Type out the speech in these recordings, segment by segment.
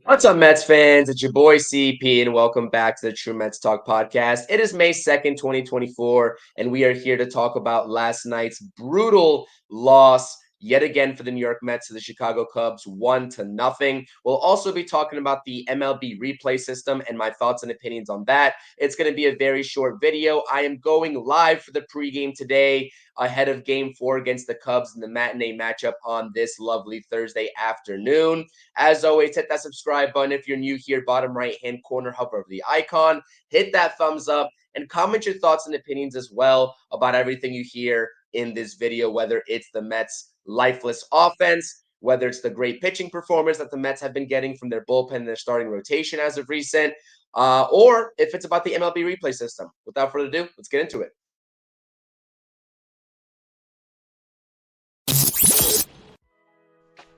What's up, Mets fans? It's your boy CP, and welcome back to the True Mets Talk podcast. It is May 2nd, 2024, and we are here to talk about last night's brutal loss yet again for the New York Mets to the Chicago Cubs, 1-0. We'll also be talking about the MLB replay system and my thoughts and opinions on that. It's going to be a very short video. I am going live for the pregame today ahead of game 4 against the Cubs in the matinee matchup on this lovely Thursday afternoon. As always, hit that subscribe button if you're new here, bottom right-hand corner, hover over the icon. Hit that thumbs up and comment your thoughts and opinions as well about everything you hear in this video, whether it's the Mets' lifeless offense, whether it's the great pitching performance that the Mets have been getting from their bullpen and their starting rotation as of recent, or if it's about the MLB replay system. Without further ado, let's get into it.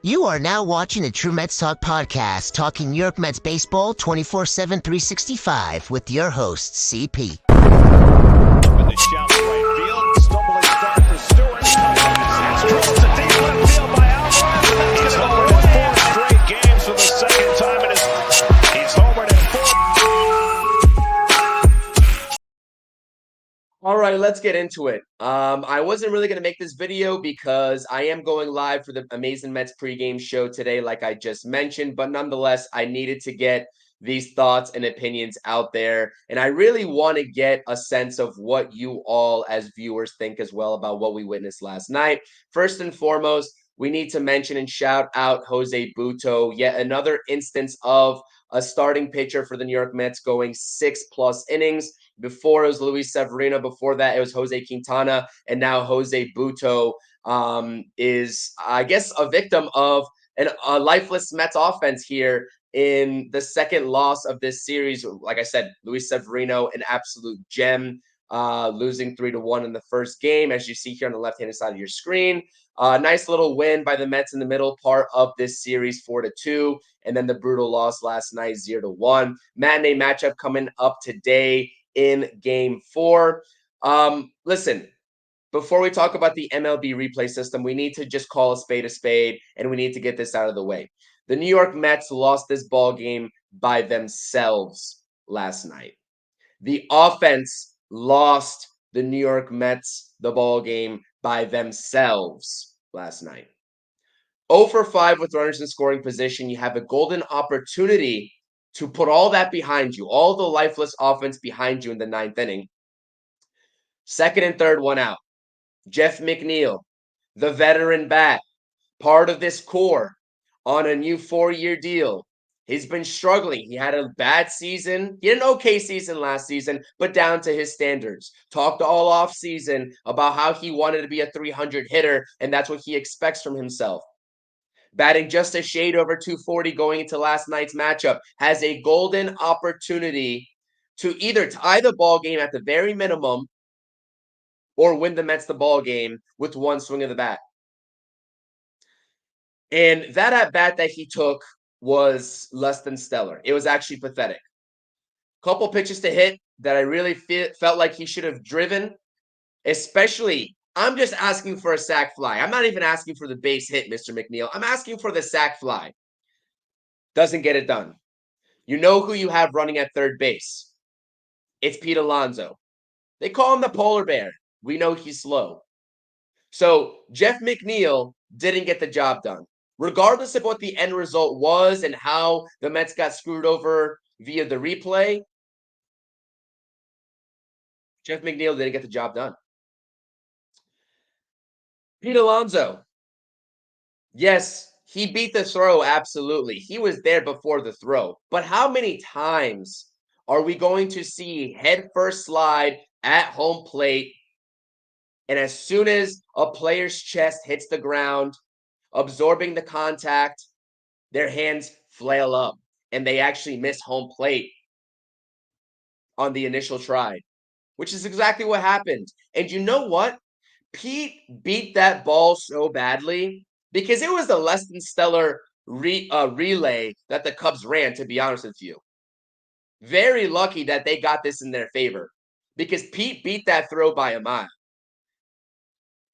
You are now watching the True Mets Talk podcast, talking New York Mets baseball 24/7, 365 with your host, CP. With the shallow right field, stumbling start for Stewart. Drills to deep left field by Alvarez, and that's going to go in 4 straight games for the second time in he's homered at 4. All right, let's get into it. I wasn't really going to make this video because I am going live for the Amazing Mets pregame show today, like I just mentioned. But nonetheless, I needed to get these thoughts and opinions out there. And I really want to get a sense of what you all as viewers think as well about what we witnessed last night. First and foremost, we need to mention and shout out Jose Butto, yet another instance of a starting pitcher for the New York Mets going 6+ innings. Before it was Luis Severino. Before that, it was Jose Quintana. And now Jose Butto is, I guess, a victim of a lifeless Mets offense here in the second loss of this series. Like I said, Luis Severino, an absolute gem, losing 3-1 in the first game, as you see here on the left-hand side of your screen. Nice little win by the Mets in the middle part of this series, 4-2, and then the brutal loss last night, 0-1. Matinee matchup coming up today in game 4. Listen, before we talk about the MLB replay system, we need to just call a spade, and we need to get this out of the way. The New York Mets lost this ball game by themselves last night. The offense lost the New York Mets the ball game by themselves last night. 0 for 5 with runners in scoring position. You have a golden opportunity to put all that behind you, all the lifeless offense behind you in the 9th inning. Second and third, one out. Jeff McNeil, the veteran bat, part of this core on a new 4-year deal. He's been struggling. He had a bad season. He had an okay season last season, but down to his standards. Talked all off season about how he wanted to be a 300 hitter, and that's what he expects from himself. Batting just a shade over 240 going into last night's matchup, has a golden opportunity to either tie the ball game at the very minimum or win the Mets the ball game with one swing of the bat. And that at bat that he took was less than stellar. It was actually pathetic. Couple pitches to hit that I really felt like he should have driven, especially. I'm just asking for a sac fly. I'm not even asking for the base hit, Mr. McNeil. I'm asking for the sac fly. Doesn't get it done. You know who you have running at third base. It's Pete Alonso. They call him the polar bear. We know he's slow. So Jeff McNeil didn't get the job done. Regardless of what the end result was and how the Mets got screwed over via the replay, Jeff McNeil didn't get the job done. Pete Alonso, yes, he beat the throw, absolutely. He was there before the throw. But how many times are we going to see head first slide at home plate, and as soon as a player's chest hits the ground, absorbing the contact, their hands flail up, and they actually miss home plate on the initial try, which is exactly what happened. And you know what? Pete beat that ball so badly because it was the less than stellar relay that the Cubs ran, to be honest with you. Very lucky that they got this in their favor because Pete beat that throw by a mile.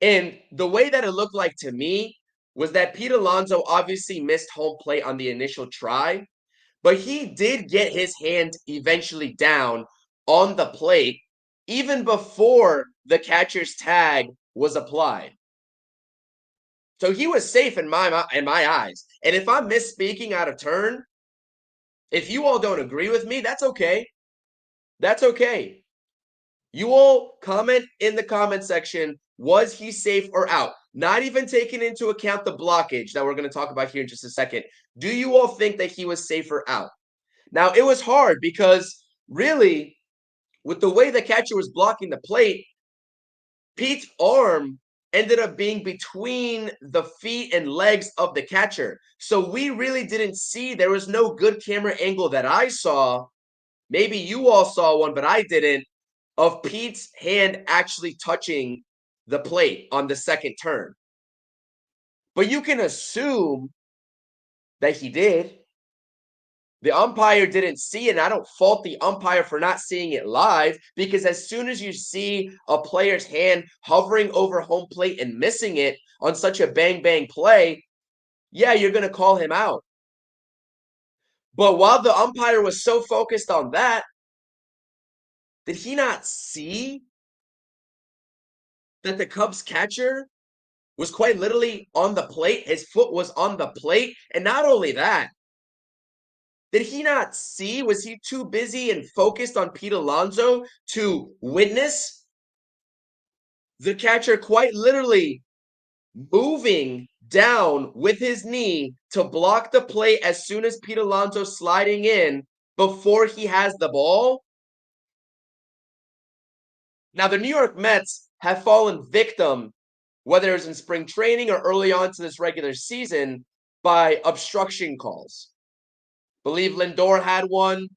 And the way that it looked like to me was that Pete Alonso obviously missed home plate on the initial try, But he did get his hand eventually down on the plate even before the catcher's tag was applied. So he was safe in my eyes. And if I'm misspeaking out of turn, if you all don't agree with me, that's okay. That's okay. You all comment in the comment section, was he safe or out? Not even taking into account the blockage that we're going to talk about here in just a second. Do you all think that he was safe or out? Now, it was hard because really, with the way the catcher was blocking the plate, Pete's arm ended up being between the feet and legs of the catcher. So we really didn't see, there was no good camera angle that I saw. Maybe you all saw one, but I didn't, of Pete's hand actually touching the plate on the second turn. But you can assume that he did. The umpire didn't see it, and I don't fault the umpire for not seeing it live, because as soon as you see a player's hand hovering over home plate and missing it on such a bang-bang play, yeah, you're going to call him out. But while the umpire was so focused on that, did he not see that the Cubs catcher was quite literally on the plate? His foot was on the plate. And not only that, did he not see? Was he too busy and focused on Pete Alonso to witness the catcher quite literally moving down with his knee to block the plate as soon as Pete Alonso sliding in before he has the ball? Now, the New York Mets have fallen victim, whether it's in spring training or early on to this regular season, by obstruction calls. Believe Lindor had one.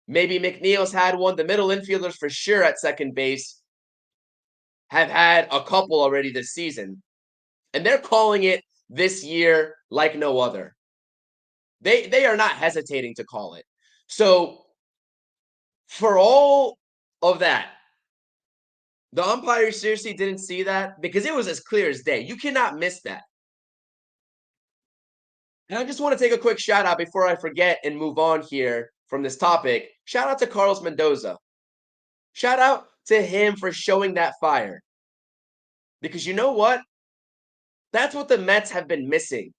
Maybe McNeil's had one. The middle infielders for sure at second base have had a couple already this season. And they're calling it this year like no other. They are not hesitating to call it. So for all of that, the umpire seriously didn't see that because it was as clear as day. You cannot miss that. And I just want to take a quick shout out before I forget and move on here from this topic. Shout out to Carlos Mendoza. Shout out to him for showing that fire. Because you know what? That's what the Mets have been missing.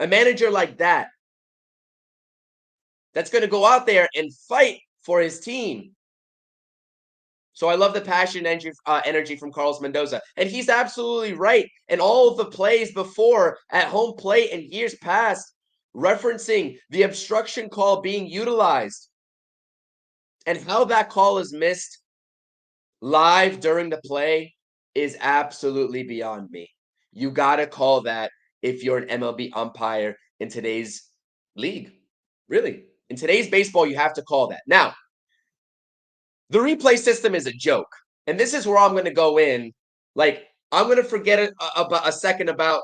A manager like that. That's going to go out there and fight for his team. So I love the passion and energy from Carlos Mendoza. And he's absolutely right. And all of the plays before at home plate and years past, referencing the obstruction call being utilized and how that call is missed live during the play is absolutely beyond me. You got to call that if you're an MLB umpire in today's league. Really. In today's baseball, you have to call that. Now, the replay system is a joke. And this is where I'm going to go in. Like, I'm going to forget about a second about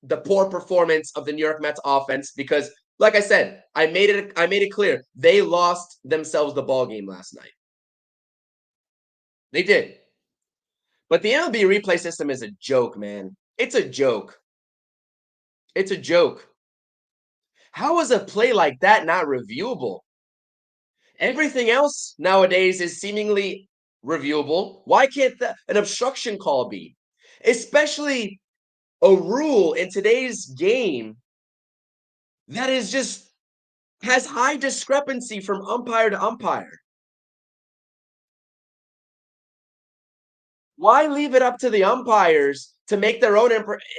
the poor performance of the New York Mets offense because, like I said, I made it clear. They lost themselves the ball game last night. They did. But the MLB replay system is a joke, man. It's a joke. It's a joke. How is a play like that not reviewable? Everything else nowadays is seemingly reviewable. Why can't an obstruction call be? Especially a rule in today's game that is just has high discrepancy from umpire to umpire. Why leave it up to the umpires to make their own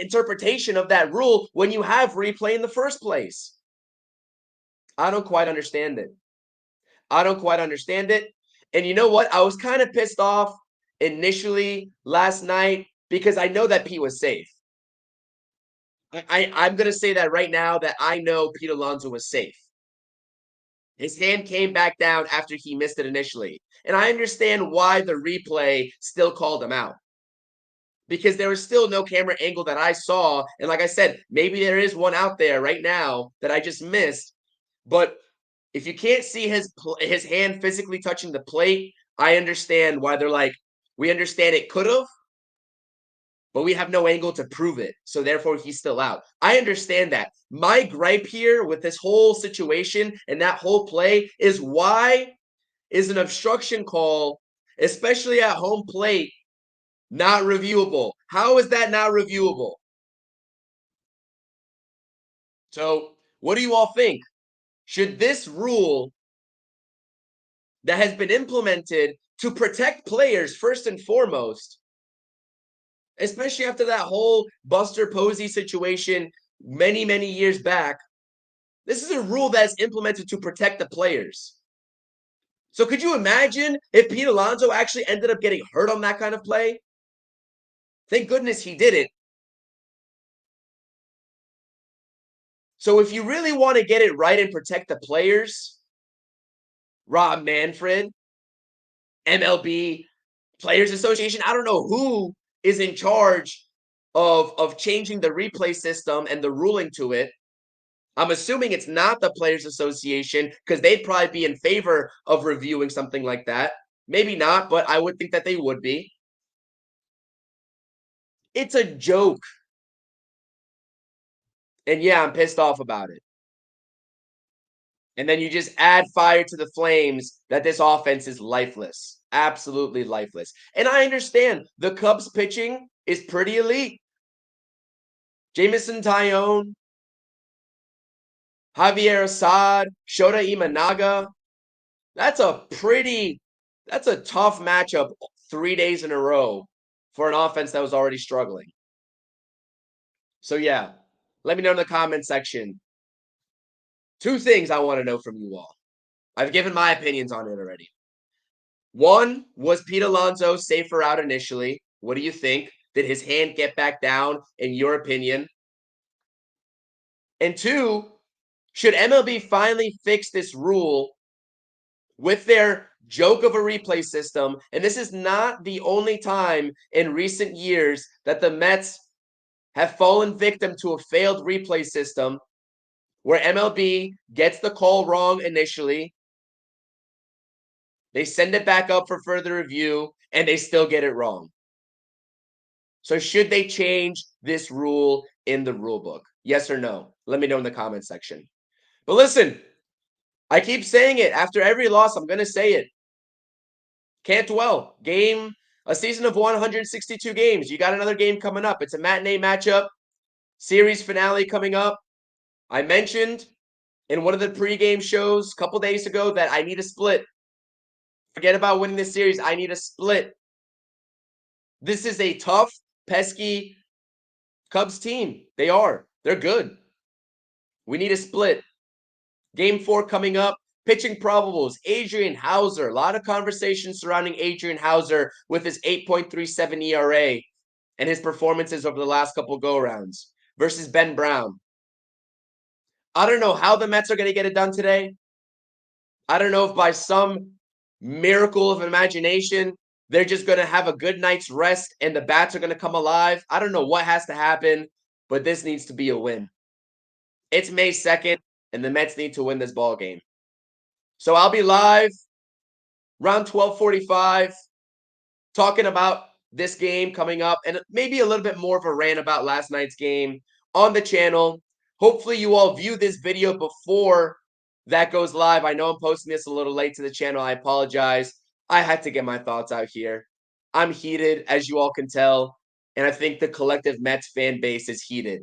interpretation of that rule when you have replay in the first place? I don't quite understand it. I don't quite understand it. And you know what? I was kind of pissed off initially last night because I know that Pete was safe. I'm going to say that right now that I know Pete Alonso was safe. His hand came back down after he missed it initially. And I understand why the replay still called him out. Because there was still no camera angle that I saw. And like I said, maybe there is one out there right now that I just missed. But if you can't see his hand physically touching the plate, I understand why they're like, we understand it could have, but we have no angle to prove it. So therefore, he's still out. I understand that. My gripe here with this whole situation and that whole play is why is an obstruction call, especially at home plate, not reviewable? How is that not reviewable? So what do you all think? Should this rule that has been implemented to protect players first and foremost, especially after that whole Buster Posey situation many, many years back, this is a rule that's implemented to protect the players. So could you imagine if Pete Alonso actually ended up getting hurt on that kind of play? Thank goodness he didn't. So if you really want to get it right and protect the players, Rob Manfred, MLB Players Association, I don't know who is in charge of changing the replay system and the ruling to it. I'm assuming it's not the Players Association because they'd probably be in favor of reviewing something like that. Maybe not, but I would think that they would be. It's a joke. And yeah, I'm pissed off about it. And then you just add fire to the flames that this offense is lifeless. Absolutely lifeless. And I understand the Cubs pitching is pretty elite. Jameson Taillon, Javier Assad, Shota Imanaga. That's a tough matchup 3 days in a row for an offense that was already struggling. So yeah, let me know in the comment section. 2 things I want to know from you all. I've given my opinions on it already. 1, was Pete Alonso safer out initially? What do you think? Did his hand get back down, in your opinion? And 2, should MLB finally fix this rule with their joke of a replay system? And this is not the only time in recent years that the Mets have fallen victim to a failed replay system where MLB gets the call wrong initially. They send it back up for further review, and they still get it wrong. So should they change this rule in the rule book? Yes or no? Let me know in the comment section. But listen, I keep saying it. After every loss, I'm going to say it. Can't dwell. A season of 162 games. You got another game coming up. It's a matinee matchup. Series finale coming up. I mentioned in one of the pregame shows a couple days ago that I need a split. Forget about winning this series. I need a split. This is a tough, pesky Cubs team. They are. They're good. We need a split. Game 4 coming up. Pitching probables. Adrian Hauser. A lot of conversation surrounding Adrian Hauser with his 8.37 ERA and his performances over the last couple go-rounds versus Ben Brown. I don't know how the Mets are going to get it done today. I don't know if by some miracle of imagination, they're just going to have a good night's rest and the bats are going to come alive. I don't know what has to happen, but this needs to be a win. It's May 2nd, and the Mets need to win this ball game. So I'll be live around 12:45 talking about this game coming up and maybe a little bit more of a rant about last night's game on the channel. Hopefully you all view this video before that goes live. I know I'm posting this a little late to the channel. I apologize. I had to get my thoughts out here. I'm heated, as you all can tell, and I think the collective Mets fan base is heated.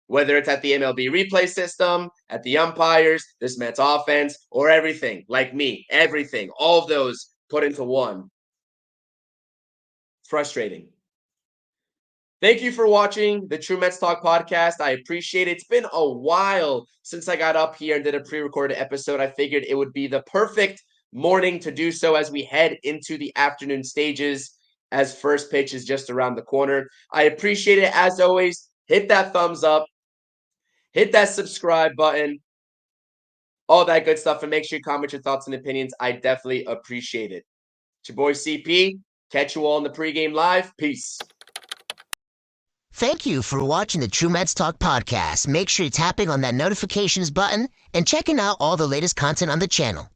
Whether it's at the MLB Replay System, at the umpires, this Mets offense, or everything, like me, everything, all of those put into one. It's frustrating. Thank you for watching the True Mets Talk podcast. I appreciate it. It's been a while since I got up here and did a pre-recorded episode. I figured it would be the perfect morning to do so as we head into the afternoon stages as first pitch is just around the corner. I appreciate it. As always, hit that thumbs up, hit that subscribe button, all that good stuff, and make sure you comment your thoughts and opinions. I definitely appreciate it. It's your boy CP. Catch you all in the pregame live. Peace. Thank you for watching the True Mets Talk podcast. Make sure you're tapping on that notifications button and checking out all the latest content on the channel.